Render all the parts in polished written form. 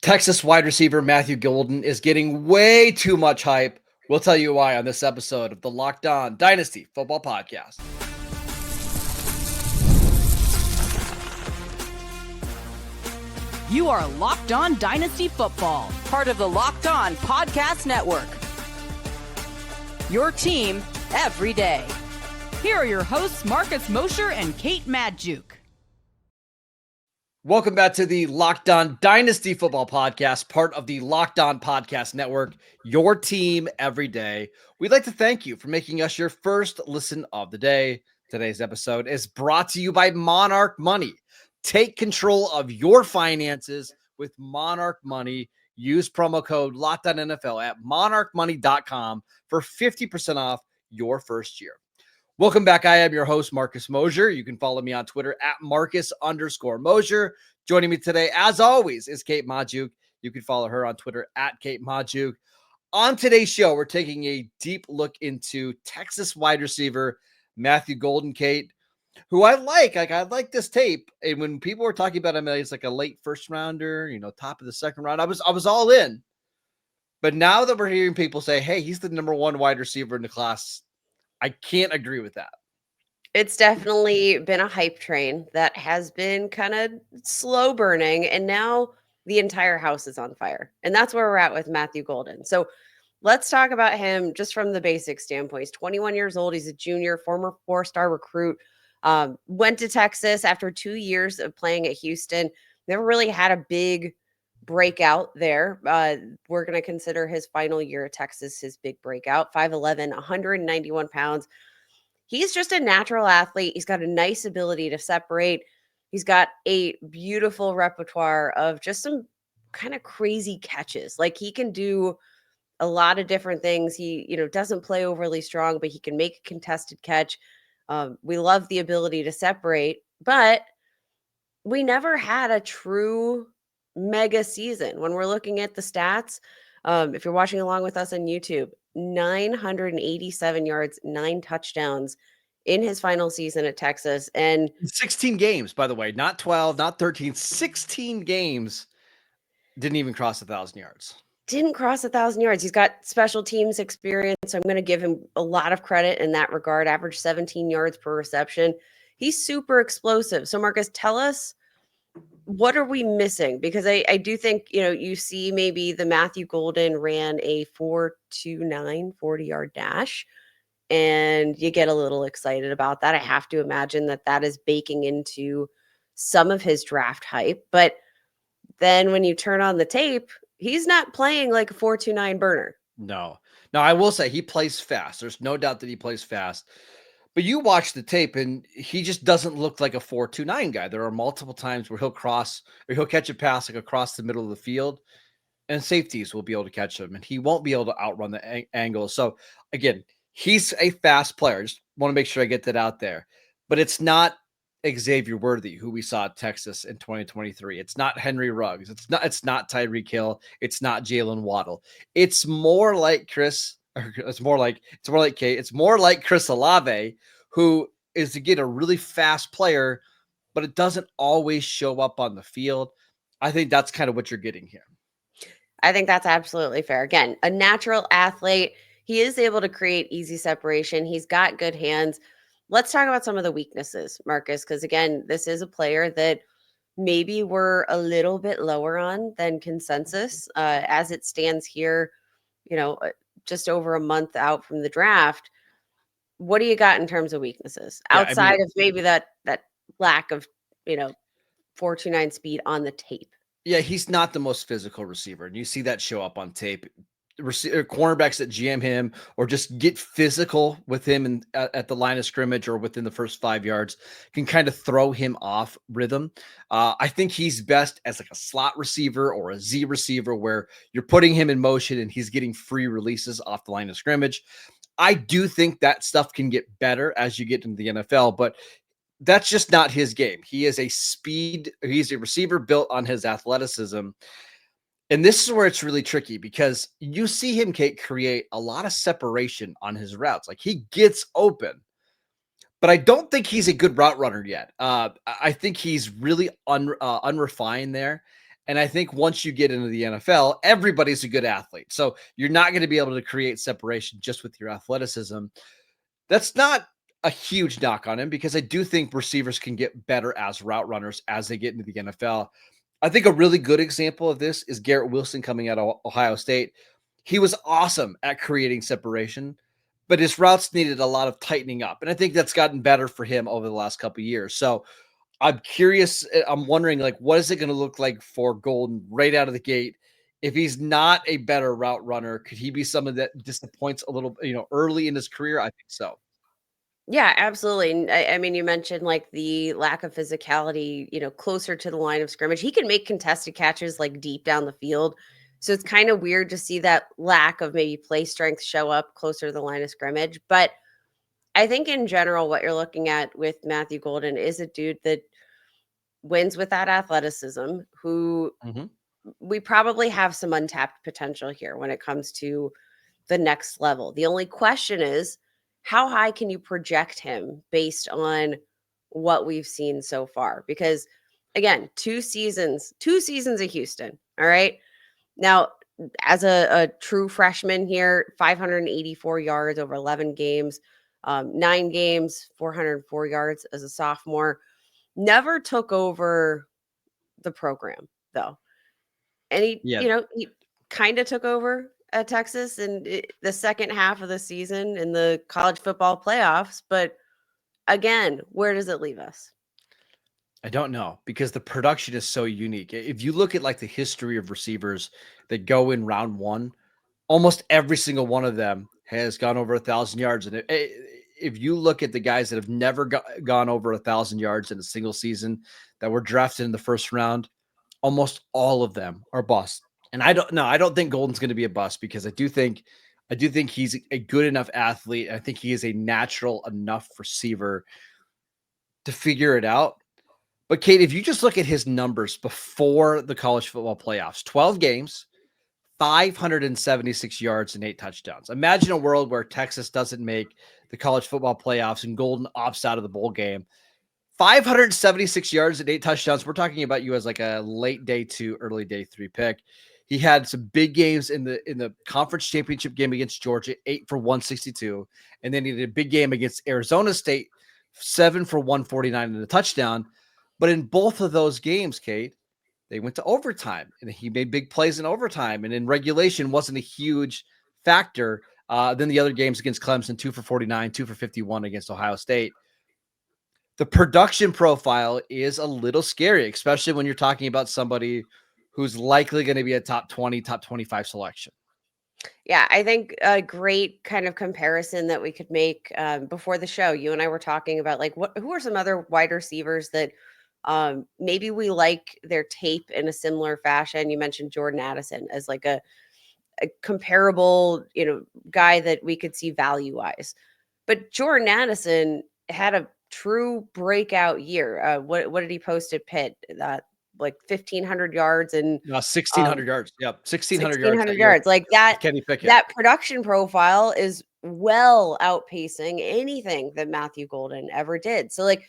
Texas wide receiver Matthew Golden is getting way too much hype. We'll tell you why on this episode of the Locked On Dynasty Football Podcast. You are Locked On Dynasty Football, part of the Locked On Podcast Network. Your team every day. Here are your hosts, Marcus Mosher and Kate Madjuk. Welcome back to the Locked On Dynasty Football Podcast, part of the Locked On Podcast Network, your team every day. We'd like to thank you for making us your first listen of the day. Today's episode is brought to you by Monarch Money. Take control of your finances with Monarch Money. Use promo code LOCKEDONNFL at monarchmoney.com for 50% off your first year. Welcome back. I am your host, Marcus Mosher. You can follow me on Twitter at Marcus_Mosher. Joining me today, as always, is Kate Madjuk. You can follow her on Twitter at Kate Madjuk. On today's show, we're taking a deep look into Texas wide receiver Matthew Golden, Kate, who I like. I like this tape. And when people were talking about him, he's like a late first rounder, top of the second round, I was all in. But now that we're hearing people say, hey, he's the number one wide receiver in the class, I can't agree with that. It's definitely been a hype train that has been kind of slow burning, and now the entire house is on fire. And that's where we're at with Matthew Golden. So let's talk about him just from the basic standpoint. He's 21 years old. He's a junior, former four-star recruit. Went to Texas after 2 years of playing at Houston. Never really had a big breakout there. We're going to consider his final year at Texas his big breakout. 5'11", 191 pounds. He's just a natural athlete. He's got a nice ability to separate. He's got a beautiful repertoire of just some kind of crazy catches. Like, he can do a lot of different things. He, doesn't play overly strong, but he can make a contested catch. We love the ability to separate, but we never had a true mega season. When we're looking at the stats, if you're watching along with us on YouTube, 987 yards, 9 touchdowns in his final season at Texas. And 16 games, by the way, not 12, not 13, 16 games. Didn't even cross 1,000 yards. Didn't cross 1,000 yards. He's got special teams experience, so I'm going to give him a lot of credit in that regard. Average 17 yards per reception. He's super explosive. So Marcus, tell us, what are we missing? Because I do think, you see maybe the Matthew Golden ran a 4.29 40-yard dash, and you get a little excited about that. I have to imagine that is baking into some of his draft hype. But then when you turn on the tape, he's not playing like a 4.29 burner. No, I will say he plays fast. There's no doubt that he plays fast. But you watch the tape, and he just doesn't look like a 4.29 guy. There are multiple times where he'll catch a pass like across the middle of the field, and safeties will be able to catch him, and he won't be able to outrun the angle. So again, he's a fast player. Just want to make sure I get that out there. But it's not Xavier Worthy, who we saw at Texas in 2023. It's not Henry Ruggs. It's not Tyreek Hill. It's not Jalen Waddle. It's more like Chris Olave, who is, again, a really fast player, but it doesn't always show up on the field. I think that's kind of what you're getting here. I think that's absolutely fair. Again, a natural athlete. He is able to create easy separation. He's got good hands. Let's talk about some of the weaknesses, Marcus, because again, this is a player that maybe we're a little bit lower on than consensus as it stands here, just over a month out from the draft. What do you got in terms of weaknesses outside of maybe that lack of, 4.29 speed on the tape? Yeah, he's not the most physical receiver, and you see that show up on tape. Cornerbacks that jam him or just get physical with him at the line of scrimmage or within the first 5 yards can kind of throw him off rhythm. I think he's best as like a slot receiver or a Z receiver where you're putting him in motion and he's getting free releases off the line of scrimmage. I do think that stuff can get better as you get into the NFL, but that's just not his game. He's a receiver built on his athleticism. And this is where it's really tricky because you see him, Kate, create a lot of separation on his routes. Like, he gets open, but I don't think he's a good route runner yet. I think he's really unrefined there. And I think once you get into the NFL, everybody's a good athlete. So you're not going to be able to create separation just with your athleticism. That's not a huge knock on him because I do think receivers can get better as route runners as they get into the NFL. I think a really good example of this is Garrett Wilson coming out of Ohio State. He was awesome at creating separation, but his routes needed a lot of tightening up. And I think that's gotten better for him over the last couple of years. So I'm curious. I'm wondering, like, what is it going to look like for Golden right out of the gate? If he's not a better route runner, could he be someone that disappoints a little, early in his career? I think so. Yeah, absolutely. And I mean, you mentioned like the lack of physicality, closer to the line of scrimmage. He can make contested catches like deep down the field. So it's kind of weird to see that lack of maybe play strength show up closer to the line of scrimmage. But I think in general, what you're looking at with Matthew Golden is a dude that wins with that athleticism, who Mhm. we probably have some untapped potential here when it comes to the next level. The only question is, how high can you project him based on what we've seen so far? Because again, two seasons of Houston. All right. Now, as a true freshman here, 584 yards over 11 games, 9 games, 404 yards as a sophomore. Never took over the program though. And Yeah, he kind of took over at Texas in the second half of the season in the college football playoffs. But again, where does it leave us? I don't know because the production is so unique. If you look at like the history of receivers that go in round one, almost every single one of them has gone over 1,000 yards. And if you look at the guys that have never gone over 1,000 yards in a single season that were drafted in the first round, almost all of them are busts. And I don't know. I don't think Golden's going to be a bust because I do think he's a good enough athlete. I think he is a natural enough receiver to figure it out. But Kate, if you just look at his numbers before the college football playoffs, 12 games, 576 yards and 8 touchdowns. Imagine a world where Texas doesn't make the college football playoffs and Golden opts out of the bowl game. 576 yards and 8 touchdowns. We're talking about you as like a late day 2, early day 3 pick. He had some big games in the conference championship game against Georgia, 8 for 162, and then he did a big game against Arizona State, 7 for 149 and a touchdown. But in both of those games, Kate, they went to overtime, and he made big plays in overtime, and in regulation wasn't a huge factor. Then the other games against Clemson, 2 for 49, 2 for 51 against Ohio State. The production profile is a little scary, especially when you're talking about somebody who's likely going to be a top 20, top 25 selection. Yeah, I think a great kind of comparison that we could make before the show. You and I were talking about like who are some other wide receivers that maybe we like their tape in a similar fashion. You mentioned Jordan Addison as like a comparable, guy that we could see value wise. But Jordan Addison had a true breakout year. What did he post at Pitt? Like 1,500 yards and 1,600 yards. Yep. 1,600 yards 1,600 that year yards. Like with Kenny Pickett. that production profile is well outpacing anything that Matthew Golden ever did. So like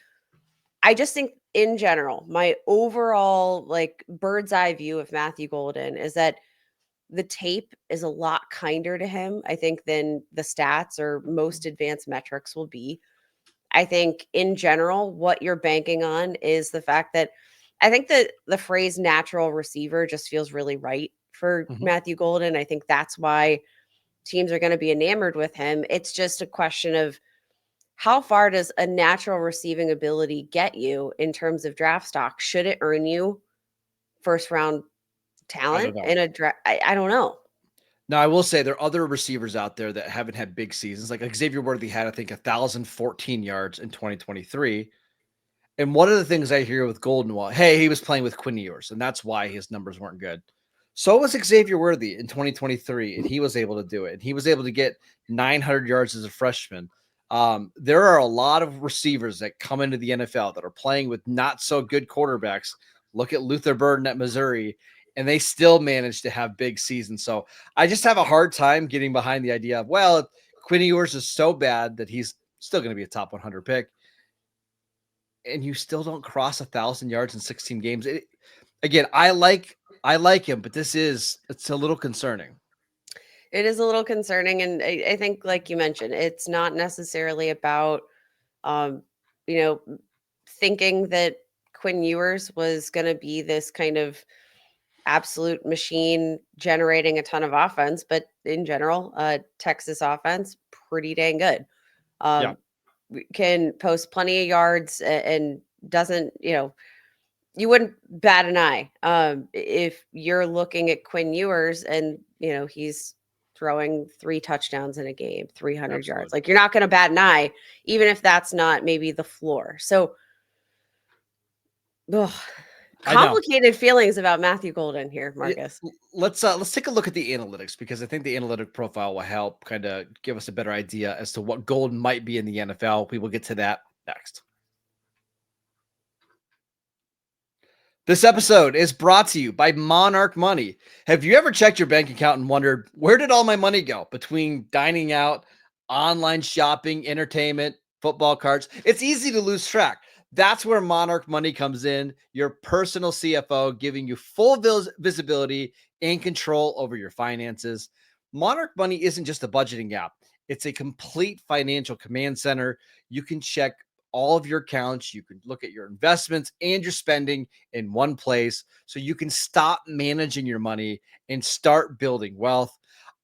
I just think in general, my overall like bird's eye view of Matthew Golden is that the tape is a lot kinder to him, I think, than the stats or most advanced metrics will be. I think in general, what you're banking on is the fact that I think that the phrase natural receiver just feels really right for Mhm. Matthew Golden. I think that's why teams are going to be enamored with him. It's just a question of how far does a natural receiving ability get you in terms of draft stock? Should it earn you first round I don't talent know. in a draft? I don't know. Now, I will say there are other receivers out there that haven't had big seasons. Like Xavier Worthy had, I think, 1,014 yards in 2023. And one of the things I hear with Golden, well, hey, he was playing with Quinn Ewers, and that's why his numbers weren't good. So was Xavier Worthy in 2023, and he was able to do it. And he was able to get 900 yards as a freshman. There are a lot of receivers that come into the NFL that are playing with not so good quarterbacks. Look at Luther Burden at Missouri, and they still managed to have big seasons. So I just have a hard time getting behind the idea of, well, Quinn Ewers is so bad that he's still going to be a top 100 pick and you still don't cross 1,000 yards in 16 games. Again, I like I like him, but it's a little concerning. It is a little concerning, and I think, like you mentioned, it's not necessarily about, um, you know, thinking that Quinn Ewers was going to be this kind of absolute machine generating a ton of offense, but in general, Texas offense pretty dang good. Yeah. Can post plenty of yards and doesn't, you wouldn't bat an eye if you're looking at Quinn Ewers and he's throwing 3 touchdowns in a game, 300 yards. Absolutely. Like, you're not going to bat an eye, even if that's not maybe the floor. So, ugh, I know. complicated feelings about Matthew Golden here, Marcus. Let's take a look at the analytics, because I think the analytic profile will help kind of give us a better idea as to what Golden might be in the NFL. We will get to that next. This episode is brought to you by Monarch Money. Have you ever checked your bank account and wondered, where did all my money go between dining out, online shopping, entertainment, football cards? It's easy to lose track. That's where Monarch Money comes in, your personal CFO, giving you full visibility and control over your finances. Monarch Money isn't just a budgeting app. It's a complete financial command center. You can check all of your accounts. You can look at your investments and your spending in one place, so you can stop managing your money and start building wealth.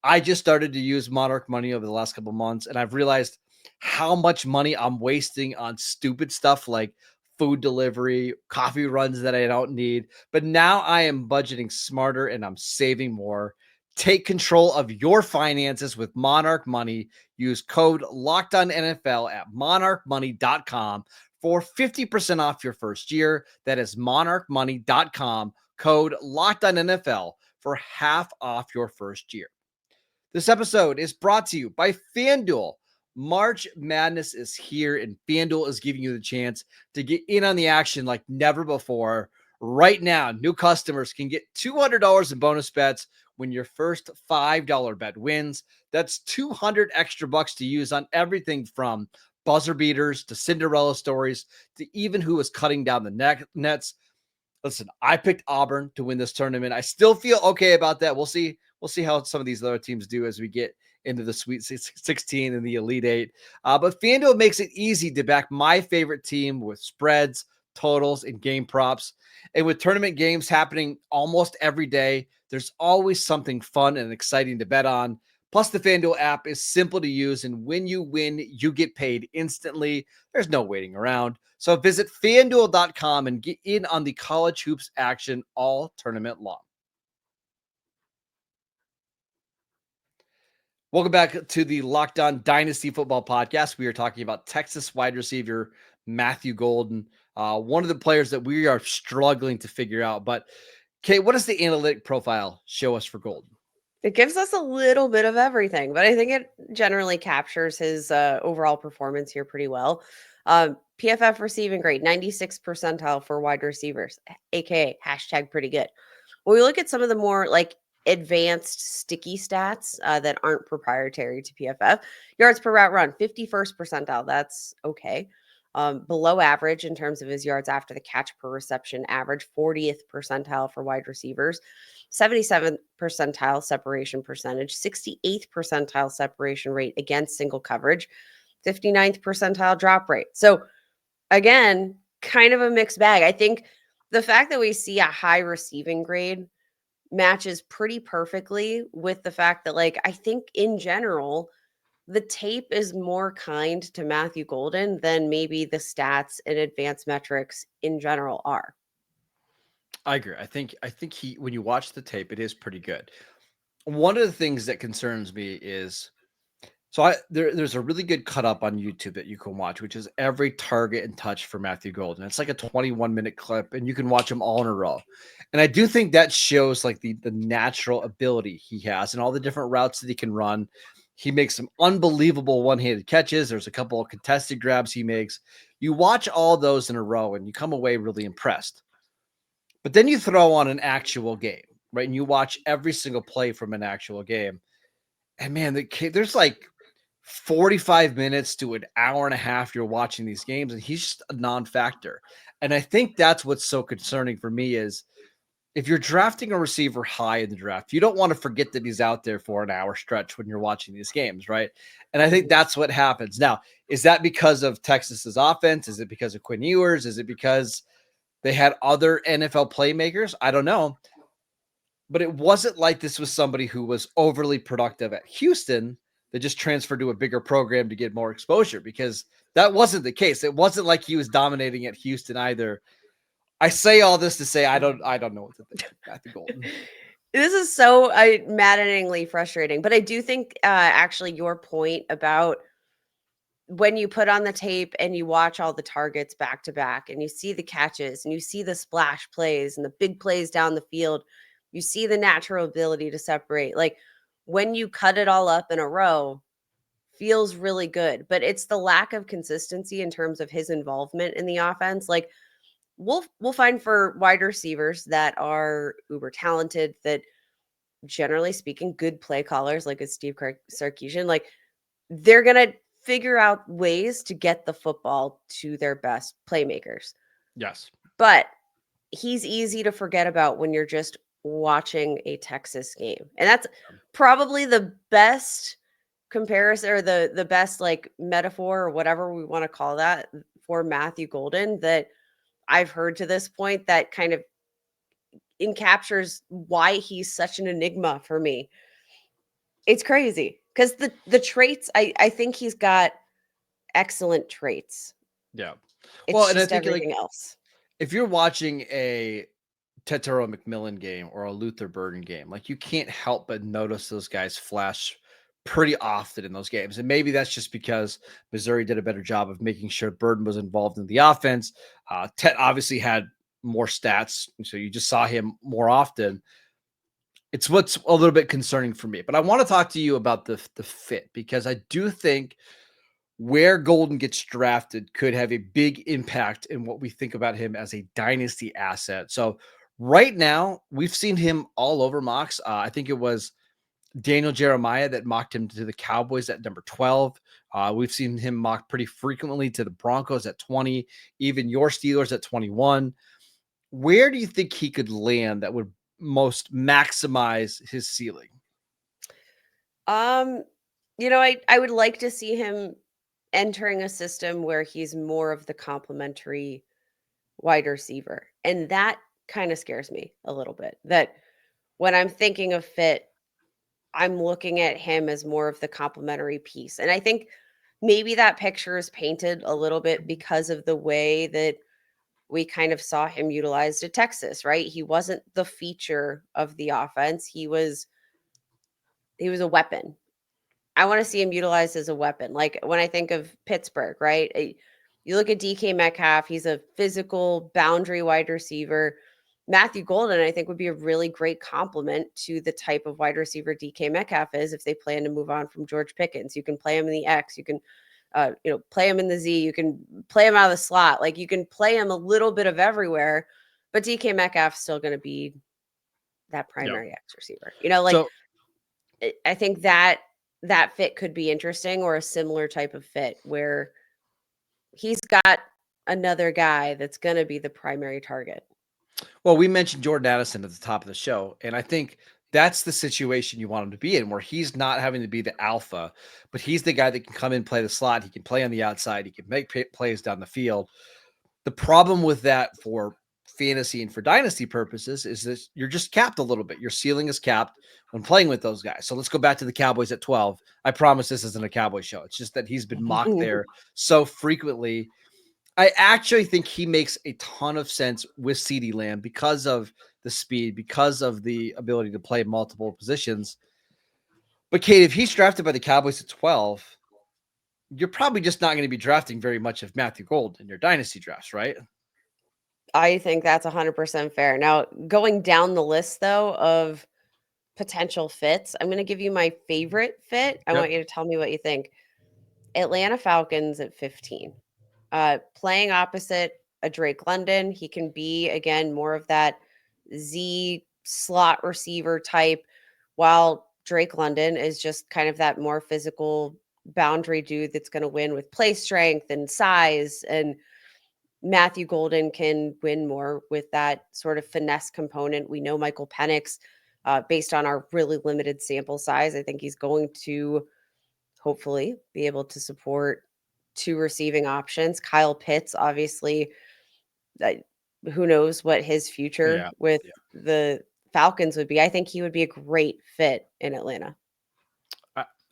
I just started to use Monarch Money over the last couple of months, and I've realized how much money I'm wasting on stupid stuff like food delivery, coffee runs that I don't need. But now I am budgeting smarter and I'm saving more. Take control of your finances with Monarch Money. Use code LOCKEDONNFL at monarchmoney.com for 50% off your first year. That is monarchmoney.com, code LOCKEDONNFL for half off your first year. This episode is brought to you by FanDuel. March Madness is here, and FanDuel is giving you the chance to get in on the action like never before. Right now, new customers can get $200 in bonus bets when your first $5 bet wins. That's 200 extra bucks to use on everything from buzzer beaters to Cinderella stories to even who is cutting down the nets. Listen, I picked Auburn to win this tournament. I still feel okay about that. We'll see how some of these other teams do as we get into the Sweet 16 and the Elite Eight. But FanDuel makes it easy to back my favorite team with spreads, totals, and game props. And with tournament games happening almost every day, there's always something fun and exciting to bet on. Plus, the FanDuel app is simple to use, and when you win, you get paid instantly. There's no waiting around. So visit FanDuel.com and get in on the college hoops action all tournament long. Welcome back to the Locked On Dynasty Football Podcast. We are talking about Texas wide receiver Matthew Golden, one of the players that we are struggling to figure out. But, Kate, what does the analytic profile show us for Golden? It gives us a little bit of everything, but I think it generally captures his overall performance here pretty well. PFF receiving grade, 96th percentile for wide receivers, aka hashtag pretty good. When we look at some of the more like advanced sticky stats that aren't proprietary to PFF, yards per route run, 51st percentile. That's okay. Below average in terms of his yards after the catch per reception average, 40th percentile for wide receivers, 77th percentile separation percentage, 68th percentile separation rate against single coverage, 59th percentile drop rate. So again, kind of a mixed bag. I think the fact that we see a high receiving grade matches pretty perfectly with the fact that, like, I think in general, the tape is more kind to Matthew Golden than maybe the stats and advanced metrics in general are. I agree. I think he, when you watch the tape, it is pretty good. One of the things that concerns me is, so there's a really good cut up on YouTube that you can watch, which is every target and touch for Matthew Golden. It's like a 21-minute clip, and you can watch them all in a row. And I do think that shows like the natural ability he has and all the different routes that he can run. He makes some unbelievable one-handed catches. There's a couple of contested grabs he makes. You watch all those in a row, and you come away really impressed. But then you throw on an actual game, right? And you watch every single play from an actual game. And man, there's like 45 minutes to an hour and a half you're watching these games, and he's just a non-factor. And I think that's what's so concerning for me is if you're drafting a receiver high in the draft, you don't want to forget that he's out there for an hour stretch when you're watching these games, right? And I think that's what happens. Now, is that because of Texas's offense? Is it because of Quinn Ewers? Is it because they had other NFL playmakers? I don't know. But it wasn't like this was somebody who was overly productive at Houston that just transferred to a bigger program to get more exposure, because that wasn't the case. It wasn't like he was dominating at Houston either. I say all this to say I don't know what to think of Matthew Golden. This is so maddeningly frustrating. But I do think actually your point about when you put on the tape and you watch all the targets back to back and you see the catches and you see the splash plays and the big plays down the field, you see the natural ability to separate. Like when you cut it all up in a row, feels really good. But it's the lack of consistency in terms of his involvement in the offense. Like we'll find for wide receivers that are uber talented, that generally speaking, good play callers like a Steve Sarkisian, like they're gonna figure out ways to get the football to their best playmakers. Yes. But he's easy to forget about when you're just watching a Texas game. And that's probably the best comparison, or the best like metaphor or whatever we want to call that for Matthew Golden that I've heard to this point, that kind of encaptures why he's such an enigma for me. It's crazy because the traits, I think he's got excellent traits. Yeah. It's Well, and I just think everything else. if you're watching a Tetero McMillan game or a Luther Burden game, like you can't help but notice those guys flash pretty often in those games. And maybe that's just because Missouri did a better job of making sure Burden was involved in the offense. Tet obviously had more stats, so you just saw him more often. It's what's a little bit concerning for me. But I want to talk to you about the fit, because I do think where Golden gets drafted could have a big impact in what we think about him as a dynasty asset. So right now, we've seen him all over mocks. I think it was Daniel Jeremiah that mocked him to the Cowboys at number 12. We've seen him mocked pretty frequently to the Broncos at 20, even your Steelers at 21. Where do you think he could land that would most maximize his ceiling? I would like to see him entering a system where he's more of the complementary wide receiver. And that kind of scares me a little bit. That when I'm thinking of fit, I'm looking at him as more of the complementary piece. And I think maybe that picture is painted a little bit because of the way that we kind of saw him utilized at Texas, right? He wasn't the feature of the offense. He was a weapon. I want to see him utilized as a weapon. Like when I think of Pittsburgh, right? You look at DK Metcalf, he's a physical boundary wide receiver. Matthew Golden, I think, would be a really great complement to the type of wide receiver DK Metcalf is if they plan to move on from George Pickens. You can play him in the X, you can play him in the Z, you can play him out of the slot. Like you can play him a little bit of everywhere, but DK Metcalf's still going to be that primary X receiver. So I think that fit could be interesting, or a similar type of fit where he's got another guy that's going to be the primary target. well, we mentioned Jordan Addison at the top of the show, and I think that's the situation you want him to be in, where he's not having to be the alpha, but he's the guy that can come in, play the slot. He can play on the outside. He can make plays down the field. The problem with that for fantasy and for dynasty purposes is that you're just capped a little bit. Your ceiling is capped when playing with those guys. So let's go back to the Cowboys at 12. I promise this isn't a Cowboy show. It's just that he's been mocked there so frequently. I actually think he makes a ton of sense with CeeDee Lamb because of the speed, because of the ability to play multiple positions. But Kate, if he's drafted by the Cowboys at 12, you're probably just not going to be drafting very much of Matthew Gold in your dynasty drafts, right? I think that's 100% fair. Now, going down the list, though, of potential fits, I'm going to give you my favorite fit. I want you to tell me what you think. Atlanta Falcons at 15. Playing opposite a Drake London. He can be, again, more of that Z slot receiver type, while Drake London is just kind of that more physical boundary dude that's going to win with play strength and size. And Matthew Golden can win more with that sort of finesse component. We know Michael Penix, based on our really limited sample size, I think he's going to hopefully be able to support two receiving options. Kyle Pitts, obviously, uh, who knows what his future Yeah. with Yeah. the Falcons would be. I think he would be a great fit in Atlanta.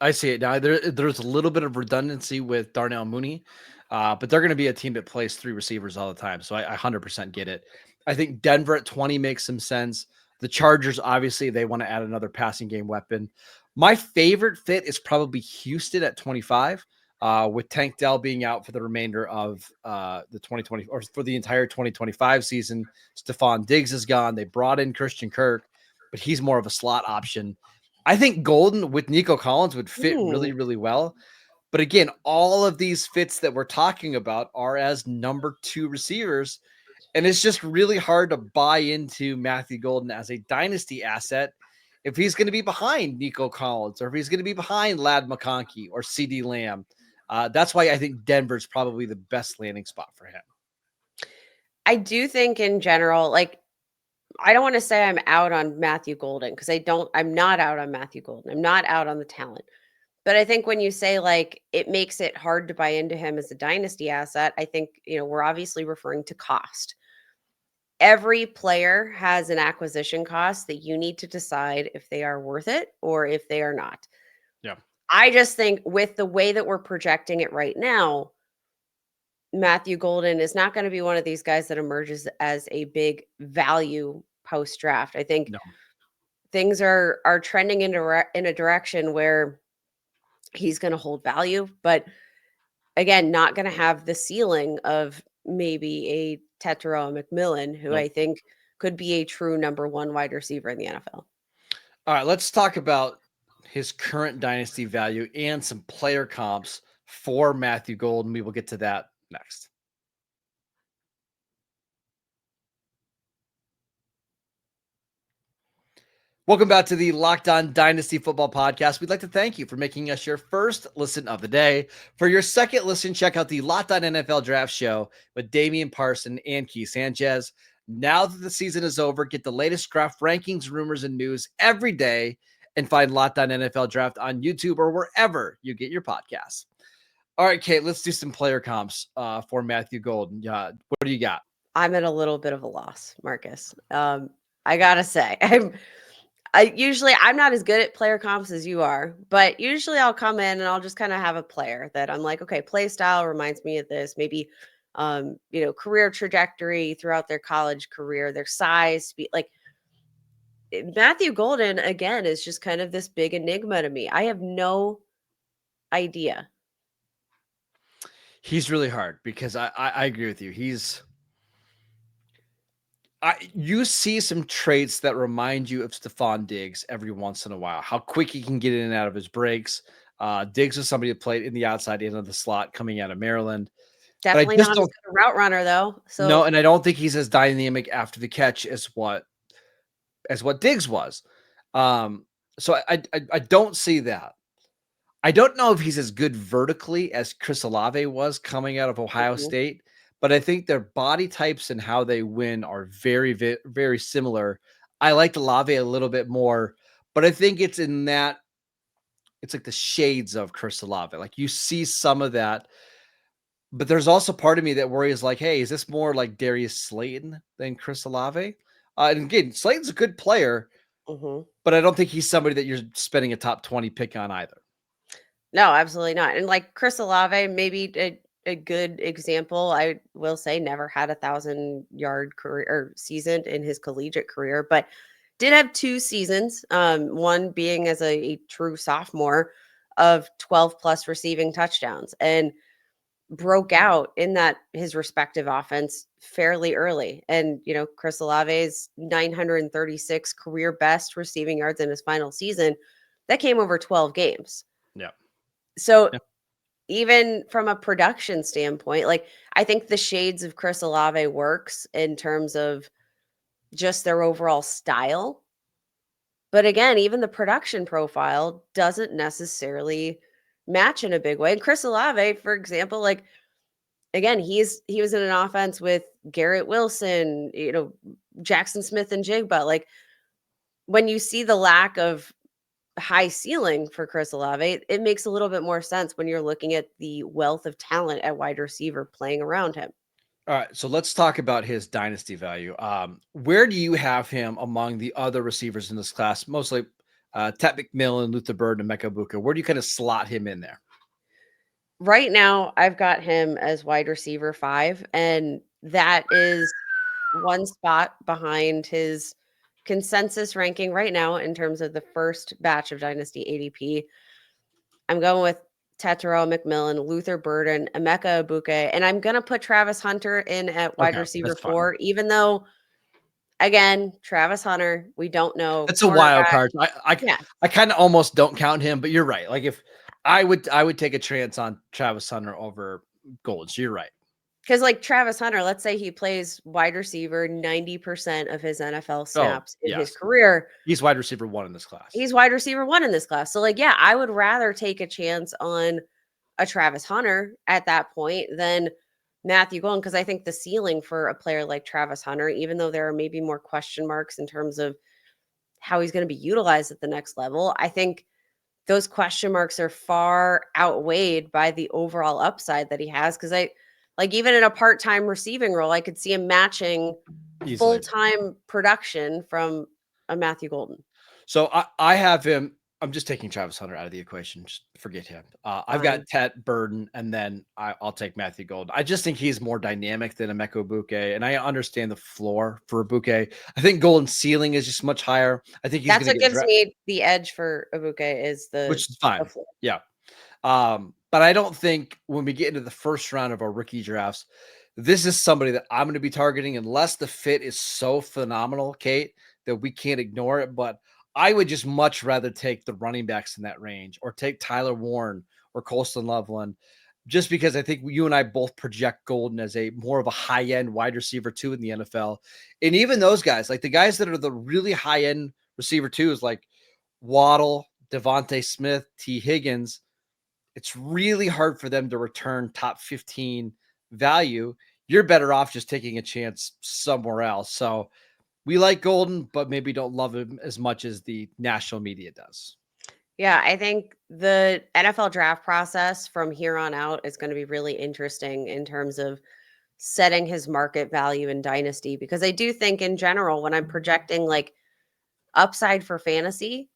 I see it now. There's a little bit of redundancy with Darnell Mooney, but they're going to be a team that plays three receivers all the time. So I 100% get it. I think Denver at 20 makes some sense. The Chargers, obviously, they want to add another passing game weapon. My favorite fit is probably Houston at 25, with Tank Dell being out for the remainder of the 2020 or for the entire 2025 season. Stephon Diggs is gone. They brought in Christian Kirk, but he's more of a slot option. I think Golden with Nico Collins would fit really, really well. But again, all of these fits that we're talking about are as number two receivers. And it's just really hard to buy into Matthew Golden as a dynasty asset if he's going to be behind Nico Collins or if he's going to be behind Lad McConkey or CD Lamb. That's why I think Denver's probably the best landing spot for him. I do think in general, like, I don't want to say I'm out on Matthew Golden because I'm not out on Matthew Golden. I'm not out on the talent. But I think when you say like it makes it hard to buy into him as a dynasty asset, I think, we're obviously referring to cost. Every player has an acquisition cost that you need to decide if they are worth it or if they are not. Yeah. I just think with the way that we're projecting it right now, Matthew Golden is not going to be one of these guys that emerges as a big value post draft. I think No. things are trending in a direction where he's going to hold value, but again, not going to have the ceiling of maybe a Tetero McMillan, who Nope. I think could be a true number one wide receiver in the NFL. All right, let's talk about his current dynasty value and some player comps for Matthew Golden. We will get to that next. Welcome back to the Locked On Dynasty Football Podcast. We'd like to thank you for making us your first listen of the day. For your second listen, check out the Locked On NFL Draft Show with Damian Parson and Keith Sanchez. Now that the season is over, get the latest draft rankings, rumors, and news every day, and find Locked On NFL Draft on YouTube or wherever you get your podcasts. All right, Kate, let's do some player comps for Matthew Golden. What do you got? I'm at a little bit of a loss, Marcus. I gotta say, I'm not as good at player comps as you are, but usually I'll come in and I'll just kind of have a player that I'm like, okay, play style reminds me of this. Maybe, career trajectory throughout their college career, their size, speed. Like Matthew Golden again is just kind of this big enigma to me. I have no idea. He's really hard because I agree with you. You see some traits that remind you of Stephon Diggs every once in a while. How quick he can get in and out of his breaks. Diggs was somebody that played in the outside end of the slot coming out of Maryland. Definitely But I just not as don't good a route runner though. So no, and I don't think he's as dynamic after the catch as what Diggs was. So I don't see that. I don't know if he's as good vertically as Chris Olave was coming out of Ohio State, but I think their body types and how they win are very, very, very similar. I liked Olave a little bit more, but I think it's like the shades of Chris Olave. Like you see some of that, but there's also part of me that worries like, hey, is this more like Darius Slayton than Chris Olave? And again, Slayton's a good player, but I don't think he's somebody that you're spending a top 20 pick on either. No, absolutely not. And like Chris Olave, maybe a good example. I will say never had 1,000-yard career or season in his collegiate career, but did have 2 seasons. One being as a true sophomore of 12 plus receiving touchdowns and broke out in that his respective offense fairly early. And Chris Olave's 936 career best receiving yards in his final season, that came over 12 games. Yeah. So even from a production standpoint, like I think the shades of Chris Olave works in terms of just their overall style. But again, even the production profile doesn't necessarily match in a big way. And Chris Olave, for example, like again, he was in an offense with Garrett Wilson, Jackson Smith and Jigba. Like, when you see the lack of high ceiling for Chris Olave, it makes a little bit more sense when you're looking at the wealth of talent at wide receiver playing around him. All right, so let's talk about his dynasty value. Where do you have him among the other receivers in this class? Mostly Ted McMillan, Luther Bird, and Emeka Egbuka. Where do you kind of slot him in there? Right now, I've got him as wide receiver 5, and that is one spot behind his consensus ranking right now in terms of the first batch of Dynasty ADP. I'm going with Tetero McMillan, Luther Burden, Emeka Egbuka, and I'm going to put Travis Hunter in at wide receiver 4, even though, again, Travis Hunter, we don't know. It's a wild card. Yeah. I kind of almost don't count him, but you're right. Like, if I would take a chance on Travis Hunter over Golden. So you're right. Because, like, Travis Hunter, let's say he plays wide receiver 90% of his NFL snaps in his career. He's wide receiver 1 in this class. He's wide receiver 1 in this class. So, like, yeah, I would rather take a chance on a Travis Hunter at that point than Matthew Golden, because I think the ceiling for a player like Travis Hunter, even though there are maybe more question marks in terms of how he's going to be utilized at the next level, I think those question marks are far outweighed by the overall upside that he has. Because even in a part-time receiving role, I could see him matching full-time production from a Matthew Golden. So I have him. I'm just taking Travis Hunter out of the equation. Just forget him. I've got Ted Burden, and then I'll take Matthew Golden. I just think he's more dynamic than Emeka Egbuka, and I understand the floor for Egbuka. I think Golden's ceiling is just much higher. I think that's what gives me the edge for Egbuka, is which is fine. Yeah. But I don't think when we get into the first round of our rookie drafts, this is somebody that I'm going to be targeting unless the fit is so phenomenal, Kate, that we can't ignore it. But I would just much rather take the running backs in that range, or take Tyler Warren or Colston Loveland, just because I think you and I both project Golden as a more of a high-end wide receiver 2 in the NFL. And even those guys, like the guys that are the really high-end receiver 2s, like Waddle, Devontae Smith, T. Higgins, it's really hard for them to return top 15 value. You're better off just taking a chance somewhere else. So we like Golden, but maybe don't love him as much as the national media does. Yeah, I think the NFL draft process from here on out is going to be really interesting in terms of setting his market value in Dynasty, because I do think in general, when I'm projecting like upside for fantasy,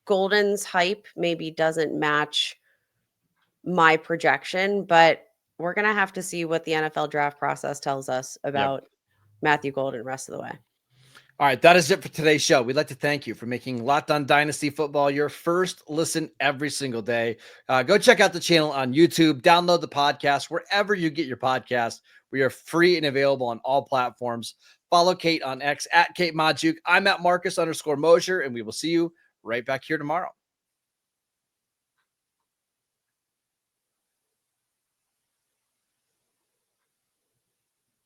Golden's hype maybe doesn't match my projection, but we're going to have to see what the NFL draft process tells us about Matthew Golden the rest of the way. All right, that is it for today's show. We'd like to thank you for making Locked On Dynasty Football your first listen every single day. Go check out the channel on YouTube, download the podcast wherever you get your podcast. We are free and available on all platforms. Follow Kate on X at Kate Modjuk. I'm at Marcus_Mosher, and we will see you right back here tomorrow.